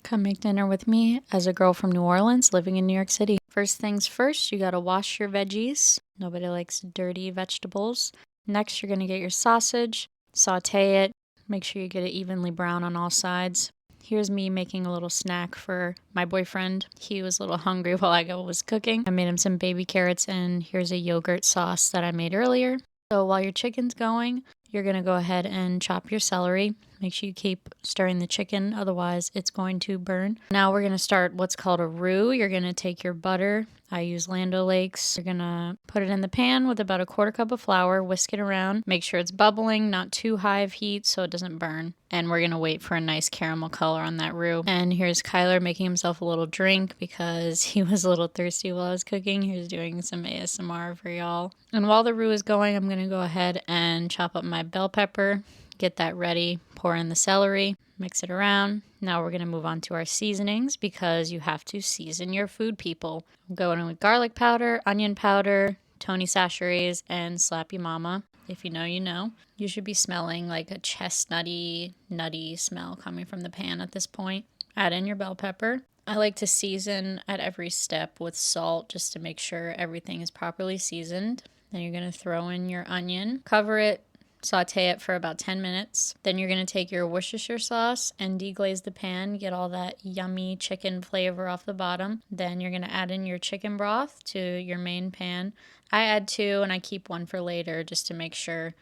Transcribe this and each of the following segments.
Come make dinner with me as a girl from New Orleans living in New York City. First things first, you gotta wash your veggies. Nobody likes dirty vegetables. Next, you're gonna get your sausage, saute it, make sure you get it evenly brown on all sides. Here's me making a little snack for my boyfriend. He was a little hungry while I was cooking. I made him some baby carrots, and here's a yogurt sauce that I made earlier. So while your chicken's going, you're gonna go ahead and chop your celery. Make sure you keep stirring the chicken, otherwise it's going to burn. Now we're gonna start what's called a roux. You're gonna take your butter. I use Land O'Lakes. You're gonna put it in the pan with about a quarter cup of flour, whisk it around. Make sure it's bubbling, not too high of heat so it doesn't burn. And we're gonna wait for a nice caramel color on that roux. And here's Kyler making himself a little drink because he was a little thirsty while I was cooking. He was doing some ASMR for y'all. And while the roux is going, I'm gonna go ahead and chop up my bell pepper. Get that ready, pour in the celery, mix it around. Now we're going to move on to our seasonings because you have to season your food, people. I'm going in with garlic powder, onion powder, Tony Chachere's, and Slap Ya Mama. If you know, you know. You should be smelling like a chestnutty, nutty smell coming from the pan at this point. Add in your bell pepper. I like to season at every step with salt just to make sure everything is properly seasoned. Then you're going to throw in your onion, cover it, saute it for about 10 minutes. Then you're going to take your Worcestershire sauce and deglaze the pan, get all that yummy chicken flavor off the bottom. Then you're going to add in your chicken broth to your main pan. I add 2 and I keep 1 for later just to make sure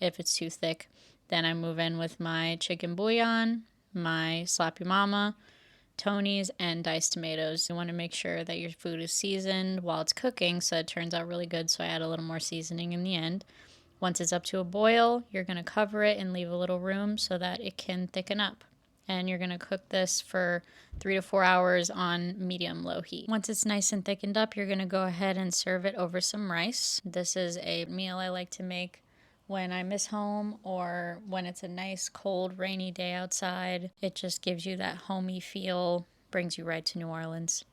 if it's too thick. Then I move in with my chicken bouillon, my Slap Ya Mama, Tony's, and diced tomatoes. You want to make sure that your food is seasoned while it's cooking so it turns out really good, so I add a little more seasoning in the end. Once it's up to a boil, you're going to cover it and leave a little room so that it can thicken up. And you're going to cook this for 3 to 4 hours on medium-low heat. Once it's nice and thickened up, you're going to go ahead and serve it over some rice. This is a meal I like to make when I miss home or when it's a nice, cold, rainy day outside. It just gives you that homey feel, brings you right to New Orleans.